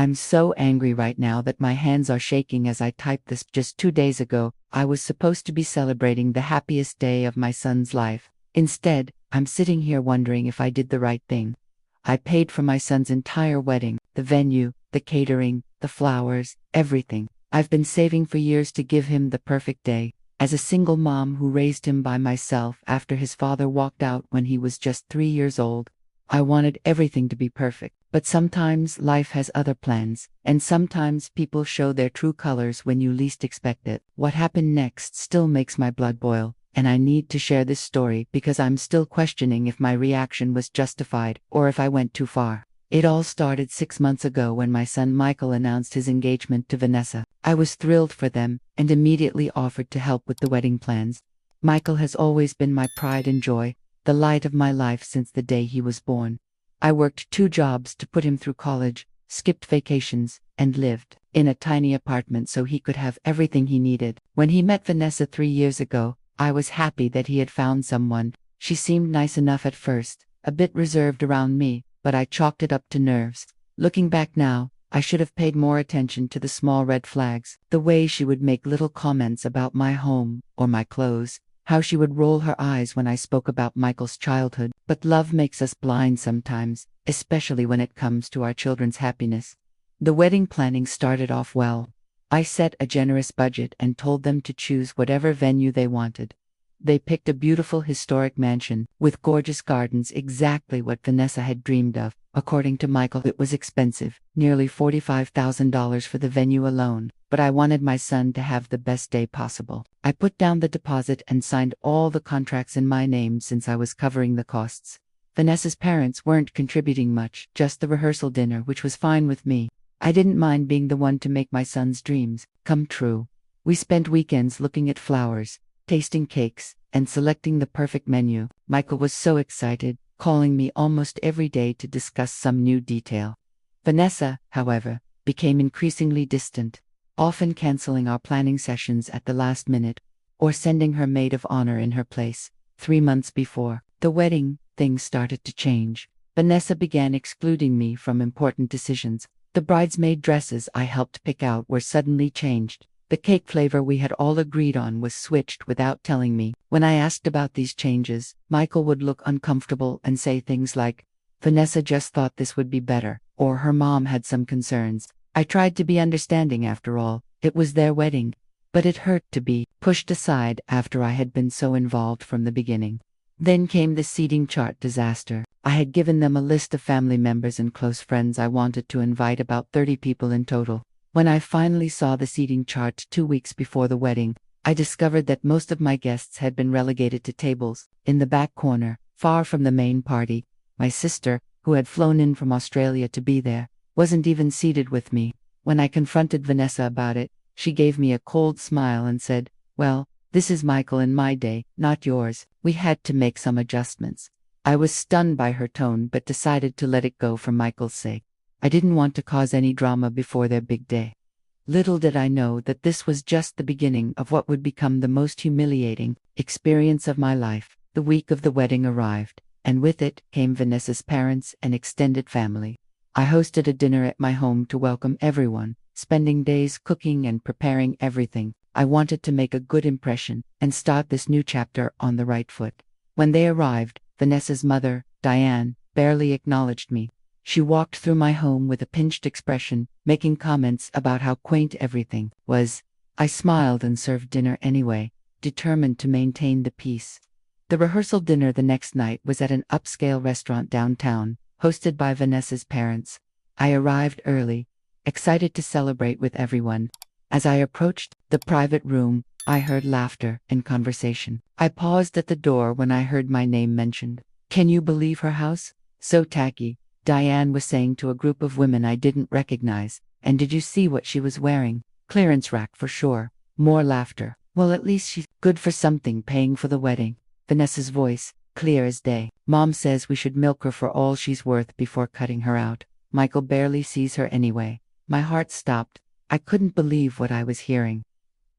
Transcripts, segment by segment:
I'm so angry right now that my hands are shaking as I type this. Just 2 days ago, I was supposed to be celebrating the happiest day of my son's life. Instead, I'm sitting here wondering if I did the right thing. I paid for my son's entire wedding, the venue, the catering, the flowers, everything. I've been saving for years to give him the perfect day. As a single mom who raised him by myself after his father walked out when he was just 3 years old, I wanted everything to be perfect. But sometimes life has other plans, and sometimes people show their true colors when you least expect it. What happened next still makes my blood boil, and I need to share this story because I'm still questioning if my reaction was justified or if I went too far. It all started 6 months ago when my son Michael announced his engagement to Vanessa. I was thrilled for them and immediately offered to help with the wedding plans. Michael has always been my pride and joy, the light of my life since the day he was born. I worked 2 jobs to put him through college, skipped vacations, and lived in a tiny apartment so he could have everything he needed. When he met Vanessa 3 years ago, I was happy that he had found someone. She seemed nice enough at first, a bit reserved around me, but I chalked it up to nerves. Looking back now, I should have paid more attention to the small red flags, the way she would make little comments about my home or my clothes, how she would roll her eyes when I spoke about Michael's childhood. But love makes us blind sometimes, especially when it comes to our children's happiness. The wedding planning started off well. I set a generous budget and told them to choose whatever venue they wanted. They picked a beautiful historic mansion with gorgeous gardens, exactly what Vanessa had dreamed of. According to Michael, it was expensive, nearly $45,000 for the venue alone, but I wanted my son to have the best day possible. I put down the deposit and signed all the contracts in my name since I was covering the costs. Vanessa's parents weren't contributing much, just the rehearsal dinner, which was fine with me. I didn't mind being the one to make my son's dreams come true. We spent weekends looking at flowers, tasting cakes, and selecting the perfect menu. Michael was so excited, calling me almost every day to discuss some new detail. Vanessa, however, became increasingly distant, often canceling our planning sessions at the last minute, or sending her maid of honor in her place. 3 months before the wedding, things started to change. Vanessa began excluding me from important decisions. The bridesmaid dresses I helped pick out were suddenly changed. The cake flavor we had all agreed on was switched without telling me. When I asked about these changes, Michael would look uncomfortable and say things like, "Vanessa just thought this would be better," or "her mom had some concerns." I tried to be understanding. After all, it was their wedding. But it hurt to be pushed aside after I had been so involved from the beginning. Then came the seating chart disaster. I had given them a list of family members and close friends I wanted to invite, about 30 people in total. When I finally saw the seating chart 2 weeks before the wedding, I discovered that most of my guests had been relegated to tables in the back corner, far from the main party. My sister, who had flown in from Australia to be there, wasn't even seated with me. When I confronted Vanessa about it, she gave me a cold smile and said, "Well, this is Michael in my day, not yours. We had to make some adjustments." I was stunned by her tone but decided to let it go for Michael's sake. I didn't want to cause any drama before their big day. Little did I know that this was just the beginning of what would become the most humiliating experience of my life. The week of the wedding arrived, and with it came Vanessa's parents and extended family. I hosted a dinner at my home to welcome everyone, spending days cooking and preparing everything. I wanted to make a good impression and start this new chapter on the right foot. When they arrived, Vanessa's mother, Diane, barely acknowledged me. She walked through my home with a pinched expression, making comments about how quaint everything was. I smiled and served dinner anyway, determined to maintain the peace. The rehearsal dinner the next night was at an upscale restaurant downtown, hosted by Vanessa's parents. I arrived early, excited to celebrate with everyone. As I approached the private room, I heard laughter and conversation. I paused at the door when I heard my name mentioned. "Can you believe her house? So tacky," Diane was saying to a group of women I didn't recognize. "And did you see what she was wearing? Clearance rack for sure." More laughter. "Well, at least she's good for something, paying for the wedding." Vanessa's voice, clear as day. "Mom says we should milk her for all she's worth before cutting her out. Michael barely sees her anyway." My heart stopped. I couldn't believe what I was hearing.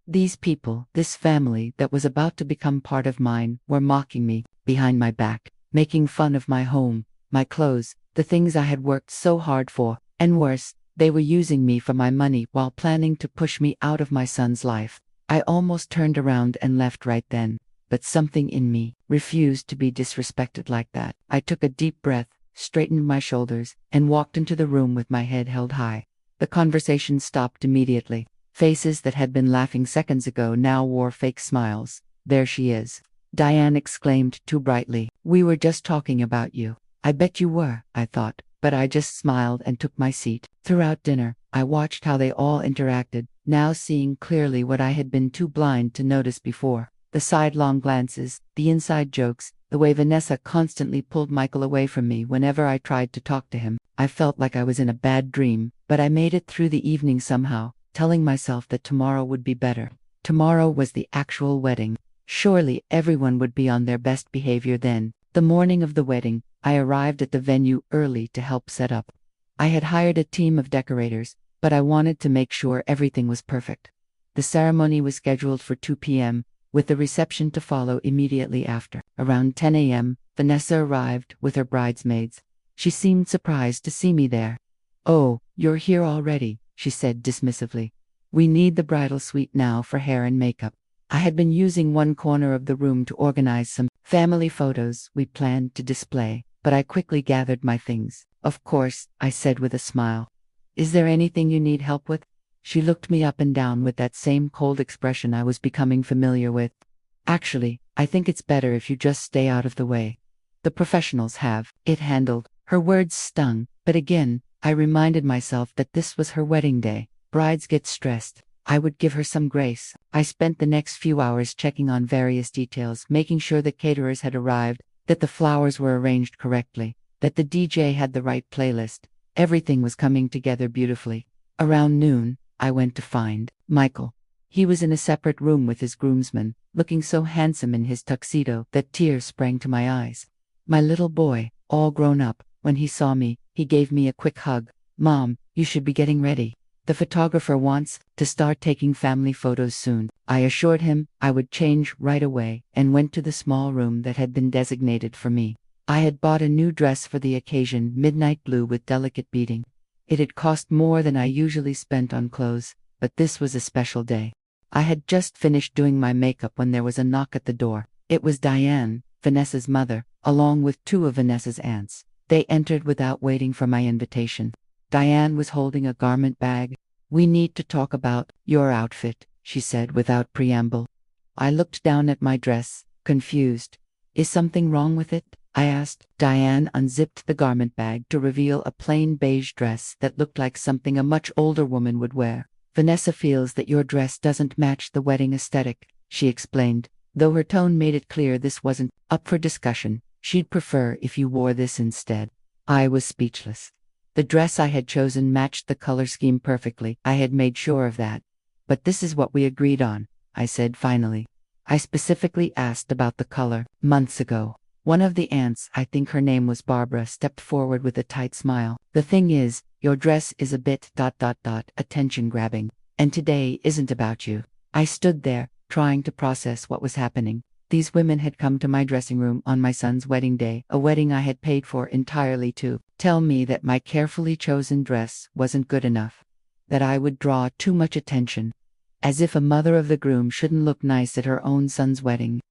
These people, this family that was about to become part of mine, were mocking me, behind my back, making fun of my home, my clothes, the things I had worked so hard for, and worse, They were using me for my money while planning to push me out of my son's life. I almost turned around and left right then, but something in me refused to be disrespected like that. I took a deep breath, straightened my shoulders, and walked into the room with my head held high. The conversation stopped immediately. Faces that had been laughing seconds ago now wore fake smiles. "There she is," Diane exclaimed too brightly. "We were just talking about you." I bet you were, I thought, but I just smiled and took my seat. Throughout dinner, I watched how they all interacted, now seeing clearly what I had been too blind to notice before. The sidelong glances, the inside jokes, the way Vanessa constantly pulled Michael away from me whenever I tried to talk to him. I felt like I was in a bad dream, but I made it through the evening somehow, telling myself that tomorrow would be better. Tomorrow was the actual wedding. Surely everyone would be on their best behavior then. The morning of the wedding, I arrived at the venue early to help set up. I had hired a team of decorators, but I wanted to make sure everything was perfect. The ceremony was scheduled for 2 p.m., with the reception to follow immediately after. Around 10 a.m., Vanessa arrived with her bridesmaids. She seemed surprised to see me there. "Oh, you're here already," she said dismissively. "We need the bridal suite now for hair and makeup." I had been using one corner of the room to organize some family photos we planned to display, but I quickly gathered my things. "Of course," I said with a smile. "Is there anything you need help with?" She looked me up and down with that same cold expression I was becoming familiar with. "Actually, I think it's better if you just stay out of the way. The professionals have it handled." Her words stung, but again, I reminded myself that this was her wedding day. Brides get stressed. I would give her some grace. I spent the next few hours checking on various details, making sure the caterers had arrived, that the flowers were arranged correctly, that the DJ had the right playlist. Everything was coming together beautifully. Around noon, I went to find Michael. He was in a separate room with his groomsmen, looking so handsome in his tuxedo that tears sprang to my eyes. My little boy, all grown up, when he saw me, he gave me a quick hug. "Mom, you should be getting ready. The photographer wants to start taking family photos soon." I assured him I would change right away and went to the small room that had been designated for me. I had bought a new dress for the occasion, midnight blue with delicate beading. It had cost more than I usually spent on clothes, but this was a special day. I had just finished doing my makeup when there was a knock at the door. It was Diane, Vanessa's mother, along with two of Vanessa's aunts. They entered without waiting for my invitation. Diane was holding a garment bag. "We need to talk about your outfit," she said without preamble. I looked down at my dress, confused. "Is something wrong with it?" I asked. Diane unzipped the garment bag to reveal a plain beige dress that looked like something a much older woman would wear. "Vanessa feels that your dress doesn't match the wedding aesthetic," she explained, though her tone made it clear this wasn't up for discussion. "She'd prefer if you wore this instead." I was speechless. The dress I had chosen matched the color scheme perfectly. I had made sure of that. "But this is what we agreed on," I said finally. "I specifically asked about the color months ago." One of the aunts, I think her name was Barbara, stepped forward with a tight smile. "The thing is, your dress is a bit attention-grabbing, and today isn't about you." I stood there, trying to process what was happening. These women had come to my dressing room on my son's wedding day, a wedding I had paid for entirely, to tell me that my carefully chosen dress wasn't good enough, that I would draw too much attention. As if a mother of the groom shouldn't look nice at her own son's wedding.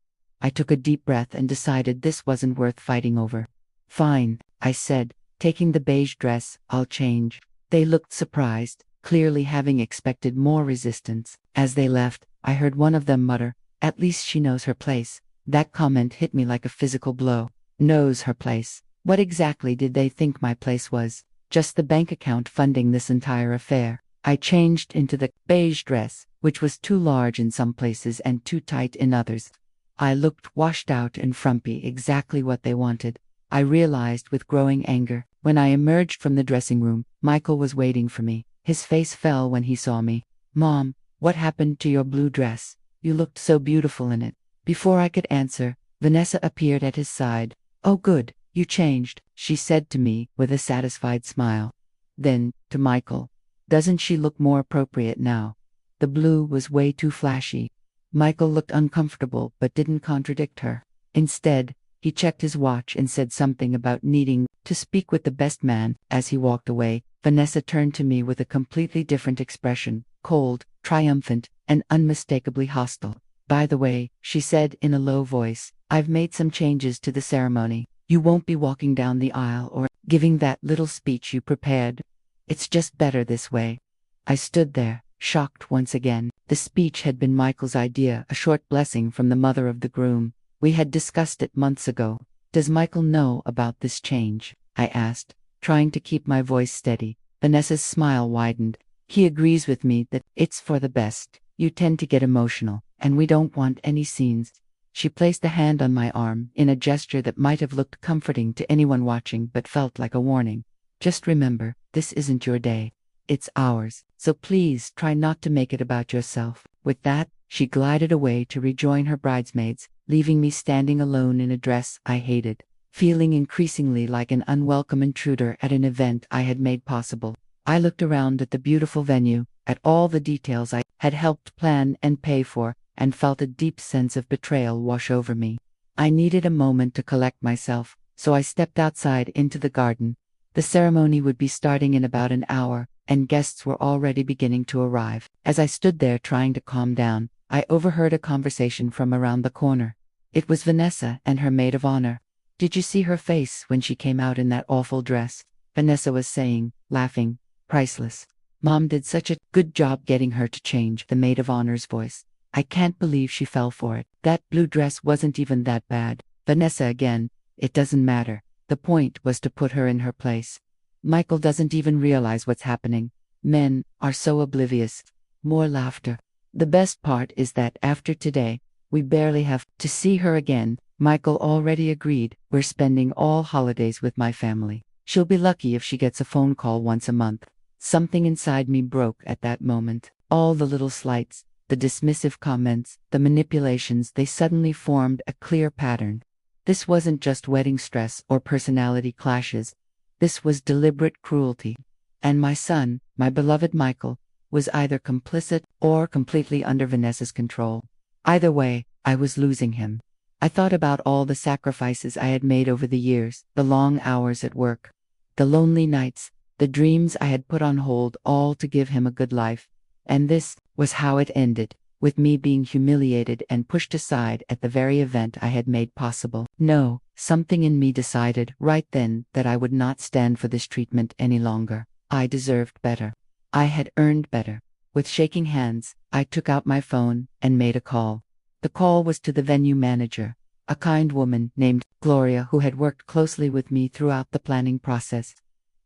I took a deep breath and decided this wasn't worth fighting over. "Fine," I said, taking the beige dress. "I'll change." They looked surprised, clearly having expected more resistance. As they left, I heard one of them mutter, "At least she knows her place." That comment hit me like a physical blow. Knows her place. What exactly did they think my place was? Just the bank account funding this entire affair. I changed into the beige dress, which was too large in some places and too tight in others. I looked washed out and frumpy, exactly what they wanted. I realized with growing anger. When I emerged from the dressing room, Michael was waiting for me. His face fell when he saw me. "Mom, what happened to your blue dress? You looked so beautiful in it." Before I could answer, Vanessa appeared at his side. "Oh good, you changed," she said to me with a satisfied smile. Then, to Michael, "Doesn't she look more appropriate now? The blue was way too flashy." Michael looked uncomfortable but didn't contradict her. Instead, he checked his watch and said something about needing to speak with the best man. As he walked away, Vanessa turned to me with a completely different expression, cold, triumphant, and unmistakably hostile. By the way, she said in a low voice, I've made some changes to the ceremony. You won't be walking down the aisle or giving that little speech you prepared. It's just better this way. I stood there, shocked once again. The speech had been Michael's idea, a short blessing from the mother of the groom. We had discussed it months ago. Does Michael know about this change? I asked, trying to keep my voice steady. Vanessa's smile widened. He agrees with me that it's for the best. You tend to get emotional, and we don't want any scenes. She placed a hand on my arm in a gesture that might have looked comforting to anyone watching but felt like a warning. Just remember, this isn't your day. It's ours, so please try not to make it about yourself. With that, she glided away to rejoin her bridesmaids, leaving me standing alone in a dress I hated, feeling increasingly like an unwelcome intruder at an event I had made possible. I looked around at the beautiful venue, at all the details I had helped plan and pay for, and felt a deep sense of betrayal wash over me. I needed a moment to collect myself, so I stepped outside into the garden. The ceremony would be starting in about an hour, and guests were already beginning to arrive. As I stood there trying to calm down, I overheard a conversation from around the corner. It was Vanessa and her maid of honor. Did you see her face when she came out in that awful dress? Vanessa was saying, laughing. Priceless. Mom did such a good job getting her to change. The maid of honor's voice. I can't believe she fell for it. That blue dress wasn't even that bad. Vanessa again. It doesn't matter. The point was to put her in her place. Michael doesn't even realize what's happening. Men are so oblivious. More laughter. The best part is that after today, we barely have to see her again. Michael already agreed. We're spending all holidays with my family. She'll be lucky if she gets a phone call once a month. Something inside me broke at that moment. All the little slights, the dismissive comments, the manipulations, they suddenly formed a clear pattern. This wasn't just wedding stress or personality clashes. This was deliberate cruelty. And my son, my beloved Michael, was either complicit or completely under Vanessa's control. Either way, I was losing him. I thought about all the sacrifices I had made over the years, the long hours at work, the lonely nights, the dreams I had put on hold, all to give him a good life. And this was how it ended, with me being humiliated and pushed aside at the very event I had made possible. No, something in me decided right then that I would not stand for this treatment any longer. I deserved better. I had earned better. With shaking hands, I took out my phone and made a call. The call was to the venue manager, a kind woman named Gloria who had worked closely with me throughout the planning process.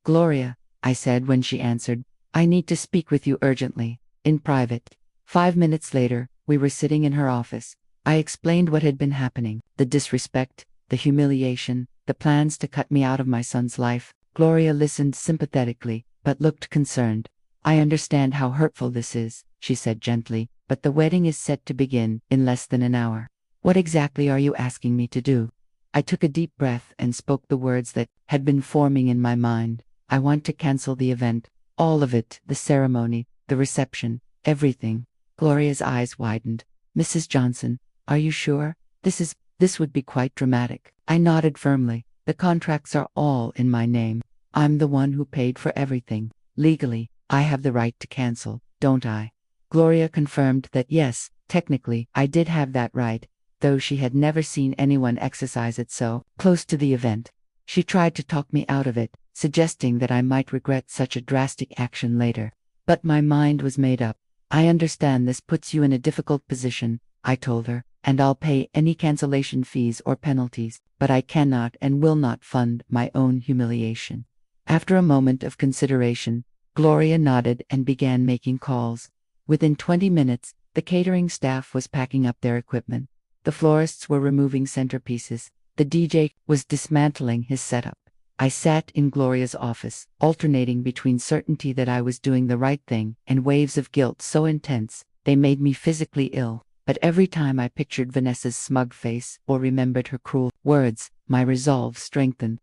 Gloria, I said when she answered, I need to speak with you urgently, in private. 5 minutes later, we were sitting in her office. I explained what had been happening, the disrespect, the humiliation, the plans to cut me out of my son's life. Gloria listened sympathetically, but looked concerned. I understand how hurtful this is, she said gently, but the wedding is set to begin in less than an hour. What exactly are you asking me to do? I took a deep breath and spoke the words that had been forming in my mind. I want to cancel the event. All of it, the ceremony, the reception, everything. Gloria's eyes widened. Mrs. Johnson, are you sure? This would be quite dramatic. I nodded firmly. The contracts are all in my name. I'm the one who paid for everything. Legally, I have the right to cancel, don't I? Gloria confirmed that yes, technically, I did have that right, though she had never seen anyone exercise it so close to the event. She tried to talk me out of it, suggesting that I might regret such a drastic action later. But my mind was made up. I understand this puts you in a difficult position, I told her, and I'll pay any cancellation fees or penalties, but I cannot and will not fund my own humiliation. After a moment of consideration, Gloria nodded and began making calls. Within 20 minutes, the catering staff was packing up their equipment. The florists were removing centerpieces. The DJ was dismantling his setup. I sat in Gloria's office, alternating between certainty that I was doing the right thing and waves of guilt so intense they made me physically ill. But every time I pictured Vanessa's smug face or remembered her cruel words, my resolve strengthened.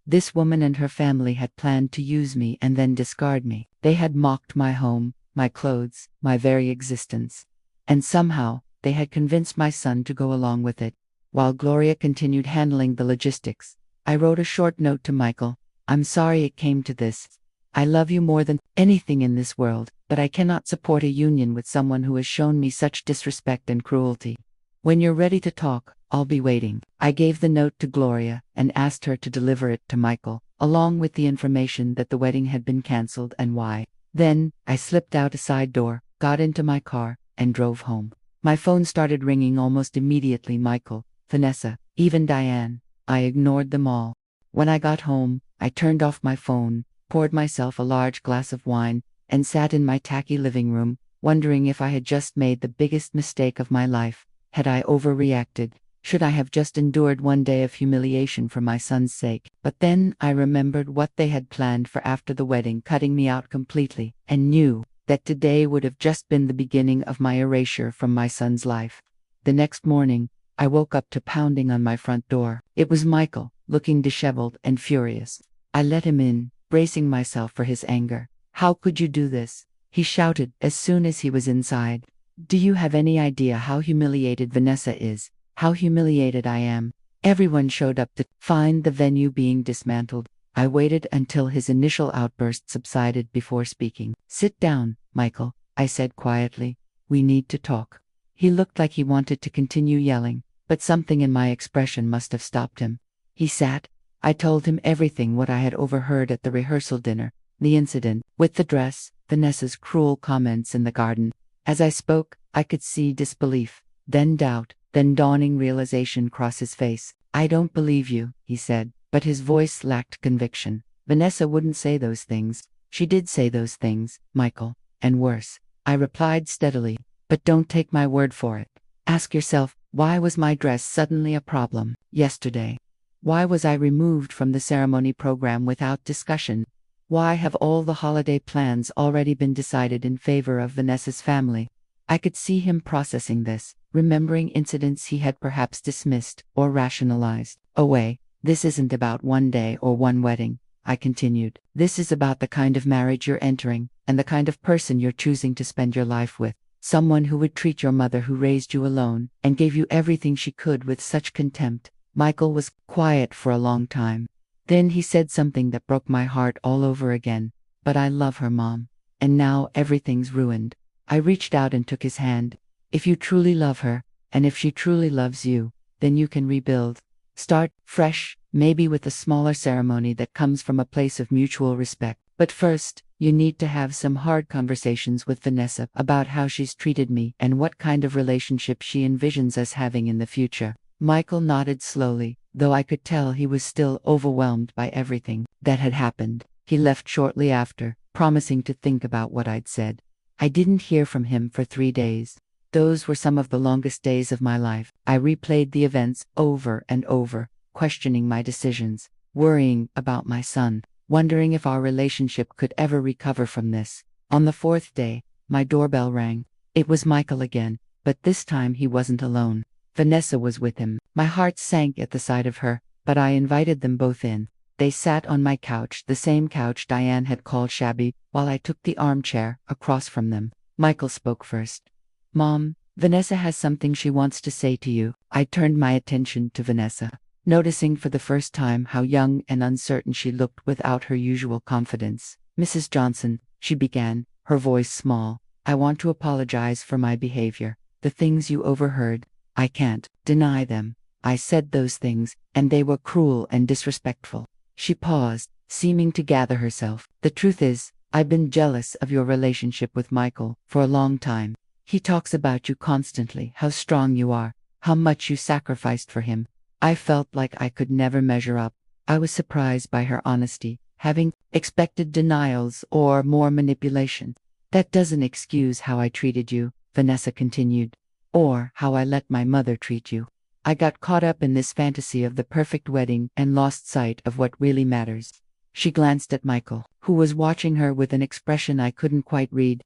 This woman and her family had planned to use me and then discard me. They had mocked my home, my clothes, my very existence. And somehow, they had convinced my son to go along with it. While Gloria continued handling the logistics, I wrote a short note to Michael. I'm sorry it came to this. I love you more than anything in this world, but I cannot support a union with someone who has shown me such disrespect and cruelty. When you're ready to talk, I'll be waiting." I gave the note to Gloria and asked her to deliver it to Michael, along with the information that the wedding had been cancelled and why. Then, I slipped out a side door, got into my car, and drove home. My phone started ringing almost immediately. Michael, Vanessa, even Diane. I ignored them all. When I got home, I turned off my phone, poured myself a large glass of wine, and sat in my tacky living room, wondering if I had just made the biggest mistake of my life. Had I overreacted? Should I have just endured one day of humiliation for my son's sake? But then I remembered what they had planned for after the wedding, cutting me out completely, and knew that today would have just been the beginning of my erasure from my son's life. The next morning, I woke up to pounding on my front door. It was Michael, looking disheveled and furious. I let him in, bracing myself for his anger. "How could you do this?" he shouted as soon as he was inside. "Do you have any idea how humiliated Vanessa is? How humiliated I am?" Everyone showed up to find the venue being dismantled. I waited until his initial outburst subsided before speaking. "Sit down, Michael," I said quietly. "We need to talk." He looked like he wanted to continue yelling, but something in my expression must have stopped him. He sat. I told him everything what I had overheard at the rehearsal dinner, the incident with the dress, Vanessa's cruel comments in the garden. As I spoke, I could see disbelief, then doubt, then dawning realization cross his face. "I don't believe you," he said, but his voice lacked conviction. "Vanessa wouldn't say those things." "She did say those things, Michael, and worse," I replied steadily. "But don't take my word for it. Ask yourself, why was my dress suddenly a problem yesterday? Why was I removed from the ceremony program without discussion? Why have all the holiday plans already been decided in favor of Vanessa's family?" I could see him processing this, remembering incidents he had perhaps dismissed or rationalized away. "This isn't about one day or one wedding," I continued. "This is about the kind of marriage you're entering, and the kind of person you're choosing to spend your life with. Someone who would treat your mother, who raised you alone and gave you everything she could, with such contempt." Michael was quiet for a long time. Then he said something that broke my heart all over again. "But I love her, Mom. And now everything's ruined." I reached out and took his hand. "If you truly love her, and if she truly loves you, then you can rebuild. Start fresh, maybe with a smaller ceremony that comes from a place of mutual respect. But first, you need to have some hard conversations with Vanessa about how she's treated me and what kind of relationship she envisions us having in the future." Michael nodded slowly, though I could tell he was still overwhelmed by everything that had happened. He left shortly after, promising to think about what I'd said. I didn't hear from him for 3 days. Those were some of the longest days of my life. I replayed the events over and over, questioning my decisions, worrying about my son, wondering if our relationship could ever recover from this. On the 4th day, my doorbell rang. It was Michael again, but this time he wasn't alone. Vanessa was with him. My heart sank at the sight of her, but I invited them both in. They sat on my couch, the same couch Diane had called shabby, while I took the armchair across from them. Michael spoke first. "Mom, Vanessa has something she wants to say to you." I turned my attention to Vanessa, noticing for the first time how young and uncertain she looked without her usual confidence. "Mrs. Johnson," she began, her voice small, "I want to apologize for my behavior. The things you overheard, I can't deny them. I said those things, and they were cruel and disrespectful." She paused, seeming to gather herself. "The truth is, I've been jealous of your relationship with Michael for a long time. He talks about you constantly, how strong you are, how much you sacrificed for him. I felt like I could never measure up." I was surprised by her honesty, having expected denials or more manipulation. "That doesn't excuse how I treated you," Vanessa continued, "or how I let my mother treat you. I got caught up in this fantasy of the perfect wedding and lost sight of what really matters." She glanced at Michael, who was watching her with an expression I couldn't quite read.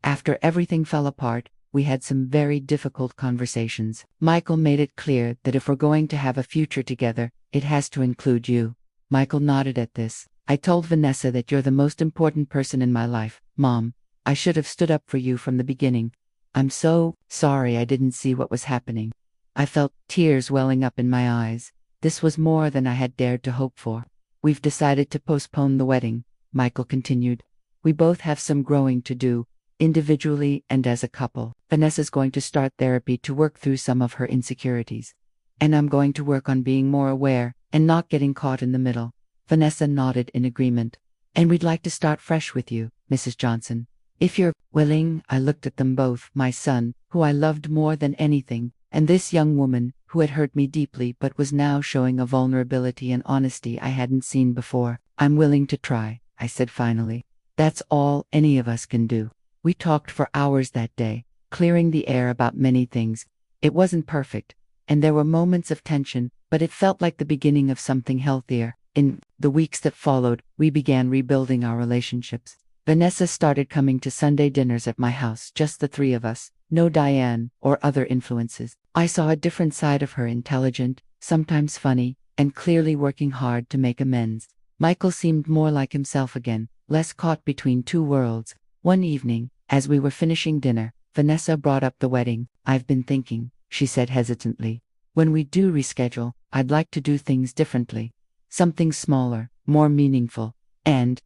"After everything fell apart, we had some very difficult conversations. Michael made it clear that if we're going to have a future together, it has to include you." Michael nodded at this. "I told Vanessa that you're the most important person in my life, Mom. I should have stood up for you from the beginning. I'm so sorry I didn't see what was happening." I felt tears welling up in my eyes. This was more than I had dared to hope for. "We've decided to postpone the wedding," Michael continued. We both have some growing to do, individually and as a couple. Vanessa's going to start therapy to work through some of her insecurities. And I'm going to work on being more aware and not getting caught in the middle. Vanessa nodded in agreement. And we'd like to start fresh with you, Mrs. Johnson. If you're willing. I looked at them both, my son, who I loved more than anything, and this young woman, who had hurt me deeply but was now showing a vulnerability and honesty I hadn't seen before. I'm willing to try, I said finally. That's all any of us can do. We talked for hours that day, clearing the air about many things. It wasn't perfect, and there were moments of tension, but it felt like the beginning of something healthier. In the weeks that followed, we began rebuilding our relationships. Vanessa started coming to Sunday dinners at my house, just the three of us, no Diane or other influences. I saw a different side of her, intelligent, sometimes funny, and clearly working hard to make amends. Michael seemed more like himself again, less caught between two worlds. One evening, as we were finishing dinner, Vanessa brought up the wedding. I've been thinking, she said hesitantly. When we do reschedule, I'd like to do things differently. Something smaller, more meaningful, and ...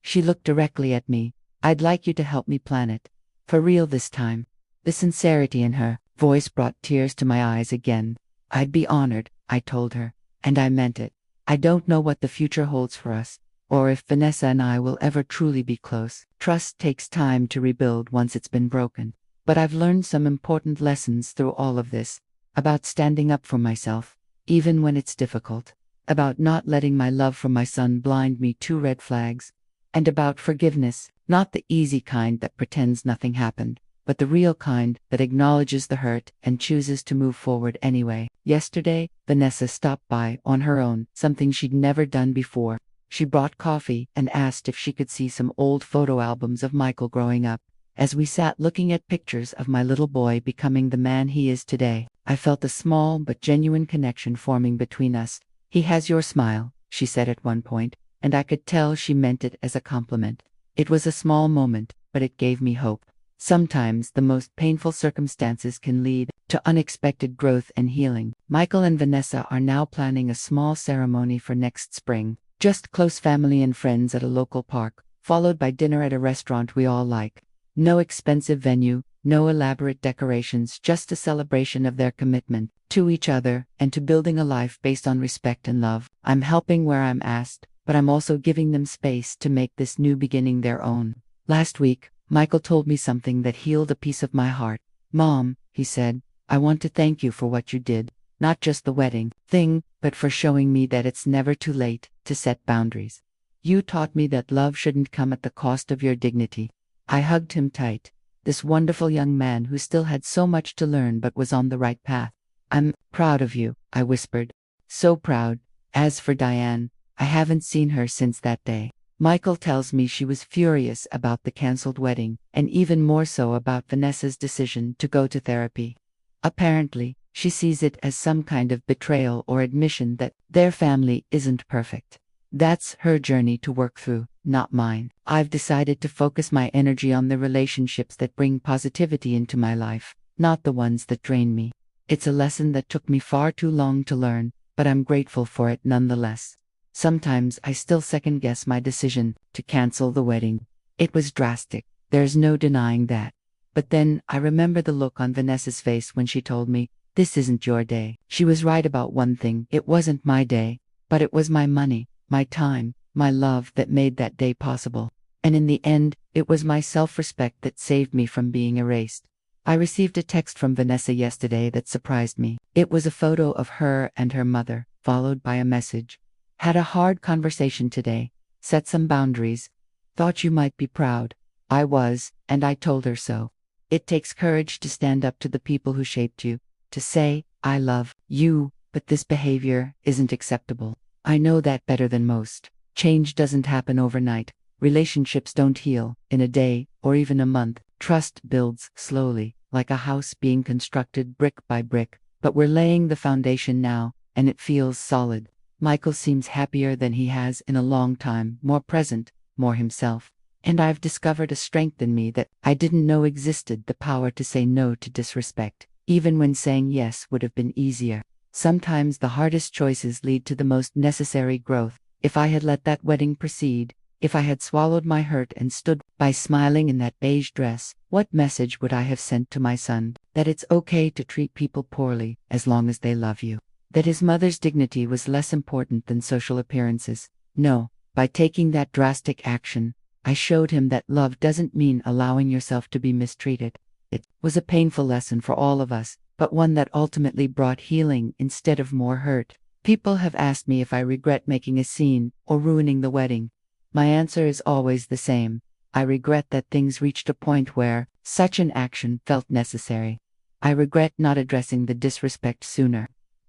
She looked directly at me. I'd like you to help me plan it. For real this time. The sincerity in her voice brought tears to my eyes again. I'd be honored, I told her, and I meant it. I don't know what the future holds for us, or if Vanessa and I will ever truly be close. Trust takes time to rebuild once it's been broken. But I've learned some important lessons through all of this. About standing up for myself, even when it's difficult. About not letting my love for my son blind me to red flags. And about forgiveness, not the easy kind that pretends nothing happened, but the real kind that acknowledges the hurt and chooses to move forward anyway. Yesterday, Vanessa stopped by on her own, something she'd never done before. She brought coffee and asked if she could see some old photo albums of Michael growing up. As we sat looking at pictures of my little boy becoming the man he is today, I felt a small but genuine connection forming between us. He has your smile, she said at one point, and I could tell she meant it as a compliment. It was a small moment, but it gave me hope. Sometimes the most painful circumstances can lead to unexpected growth and healing. Michael and Vanessa are now planning a small ceremony for next spring, just close family and friends at a local park, followed by dinner at a restaurant we all like. No expensive venue, no elaborate decorations, just a celebration of their commitment to each other and to building a life based on respect and love. I'm helping where I'm asked, but I'm also giving them space to make this new beginning their own. Last week, Michael told me something that healed a piece of my heart. Mom, he said, I want to thank you for what you did, not just the wedding thing, but for showing me that it's never too late to set boundaries. You taught me that love shouldn't come at the cost of your dignity. I hugged him tight, this wonderful young man who still had so much to learn but was on the right path. I'm proud of you, I whispered. So proud. As for Diane, I haven't seen her since that day. Michael tells me she was furious about the cancelled wedding, and even more so about Vanessa's decision to go to therapy. Apparently, she sees it as some kind of betrayal or admission that their family isn't perfect. That's her journey to work through, not mine. I've decided to focus my energy on the relationships that bring positivity into my life, not the ones that drain me. It's a lesson that took me far too long to learn, but I'm grateful for it nonetheless. Sometimes I still second-guess my decision to cancel the wedding. It was drastic, there's no denying that. But then I remember the look on Vanessa's face when she told me, this isn't your day. She was right about one thing, it wasn't my day, but it was my money, my time, my love that made that day possible. And in the end, it was my self-respect that saved me from being erased. I received a text from Vanessa yesterday that surprised me. It was a photo of her and her mother, followed by a message. Had a hard conversation today, set some boundaries, thought you might be proud. I was, and I told her so. It takes courage to stand up to the people who shaped you, to say, I love you, but this behavior isn't acceptable. I know that better than most. Change doesn't happen overnight. Relationships don't heal in a day or even a month. Trust builds slowly, like a house being constructed brick by brick. But we're laying the foundation now, and it feels solid. Michael seems happier than he has in a long time, more present, more himself. And I've discovered a strength in me that I didn't know existed, the power to say no to disrespect, even when saying yes would have been easier. Sometimes the hardest choices lead to the most necessary growth. If I had let that wedding proceed, if I had swallowed my hurt and stood by smiling in that beige dress, what message would I have sent to my son? That it's okay to treat people poorly as long as they love you. That his mother's dignity was less important than social appearances. No, by taking that drastic action, I showed him that love doesn't mean allowing yourself to be mistreated. It was a painful lesson for all of us, but one that ultimately brought healing instead of more hurt. People have asked me if I regret making a scene or ruining the wedding. My answer is always the same. I regret that things reached a point where such an action felt necessary. I regret not addressing the disrespect sooner.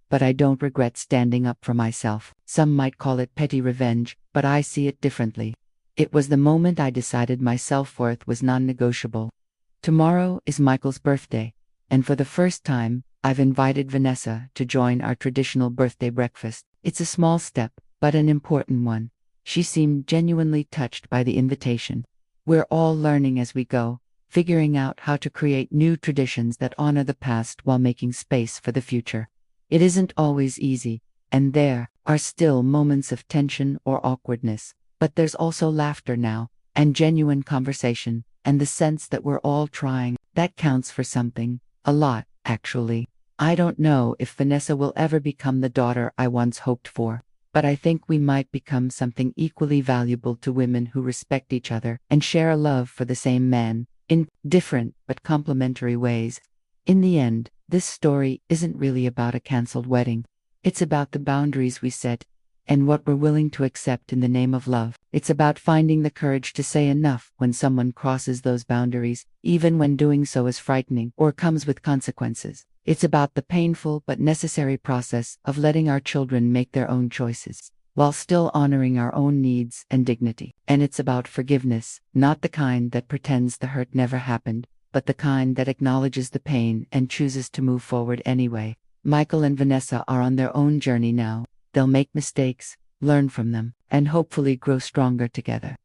But I don't regret standing up for myself. Some might call it petty revenge, but I see it differently. It was the moment I decided my self-worth was non-negotiable. Tomorrow is Michael's birthday, and for the first time, I've invited Vanessa to join our traditional birthday breakfast. It's a small step, but an important one. She seemed genuinely touched by the invitation. We're all learning as we go, figuring out how to create new traditions that honor the past while making space for the future. It isn't always easy, and there are still moments of tension or awkwardness, but there's also laughter now, and genuine conversation, and the sense that we're all trying. That counts for something. A lot, actually. I don't know if Vanessa will ever become the daughter I once hoped for, but I think we might become something equally valuable to women who respect each other and share a love for the same man, in different but complementary ways. In the end, this story isn't really about a cancelled wedding. It's about the boundaries we set and what we're willing to accept in the name of love. It's about finding the courage to say enough when someone crosses those boundaries, even when doing so is frightening or comes with consequences. It's about the painful but necessary process of letting our children make their own choices, while still honoring our own needs and dignity. And it's about forgiveness, not the kind that pretends the hurt never happened, but the kind that acknowledges the pain and chooses to move forward anyway. Michael and Vanessa are on their own journey now. They'll make mistakes, learn from them, and hopefully grow stronger together.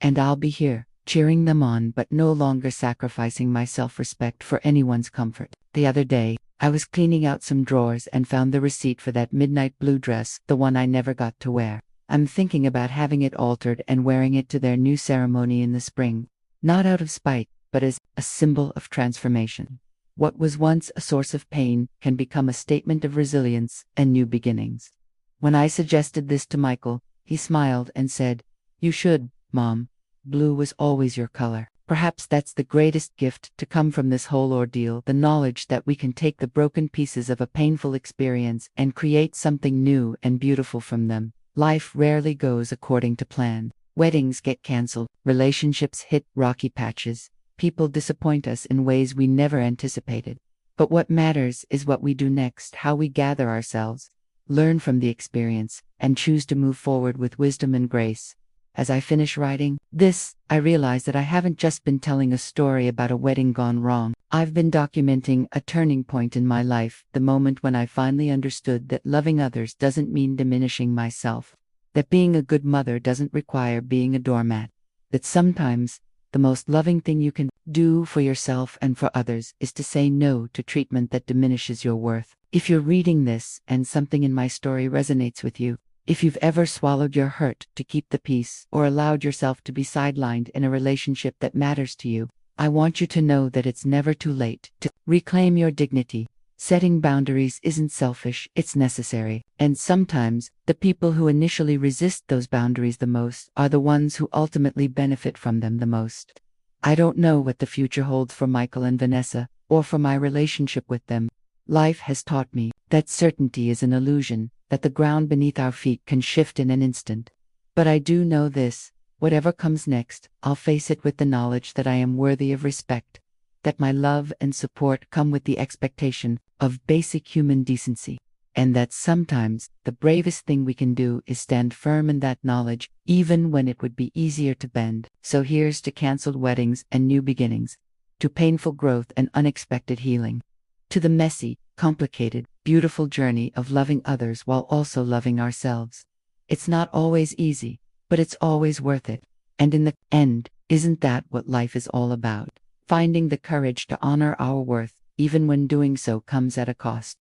And I'll be here, cheering them on but no longer sacrificing my self-respect for anyone's comfort. The other day, I was cleaning out some drawers and found the receipt for that midnight blue dress, the one I never got to wear. I'm thinking about having it altered and wearing it to their new ceremony in the spring. Not out of spite, but as a symbol of transformation. What was once a source of pain can become a statement of resilience and new beginnings. When I suggested this to Michael, he smiled and said, "You should, Mom. Blue was always your color." Perhaps that's the greatest gift to come from this whole ordeal, the knowledge that we can take the broken pieces of a painful experience and create something new and beautiful from them. Life rarely goes according to plan. Weddings get canceled, relationships hit rocky patches, people disappoint us in ways we never anticipated. But what matters is what we do next, how we gather ourselves, learn from the experience, and choose to move forward with wisdom and grace. As I finish writing this, I realize that I haven't just been telling a story about a wedding gone wrong. I've been documenting a turning point in my life, the moment when I finally understood that loving others doesn't mean diminishing myself, that being a good mother doesn't require being a doormat, that sometimes the most loving thing you can do for yourself and for others is to say no to treatment that diminishes your worth. If you're reading this and something in my story resonates with you, if you've ever swallowed your hurt to keep the peace or allowed yourself to be sidelined in a relationship that matters to you, I want you to know that it's never too late to reclaim your dignity. Setting boundaries isn't selfish, it's necessary. And sometimes, the people who initially resist those boundaries the most are the ones who ultimately benefit from them the most. I don't know what the future holds for Michael and Vanessa, or for my relationship with them. Life has taught me that certainty is an illusion, that the ground beneath our feet can shift in an instant. But I do know this: whatever comes next, I'll face it with the knowledge that I am worthy of respect, that my love and support come with the expectation of basic human decency, and that sometimes the bravest thing we can do is stand firm in that knowledge, even when it would be easier to bend. So here's to canceled weddings and new beginnings, to painful growth and unexpected healing, to the messy, complicated, beautiful journey of loving others while also loving ourselves. It's not always easy, but it's always worth it. And in the end, isn't that what life is all about? Finding the courage to honor our worth, even when doing so comes at a cost.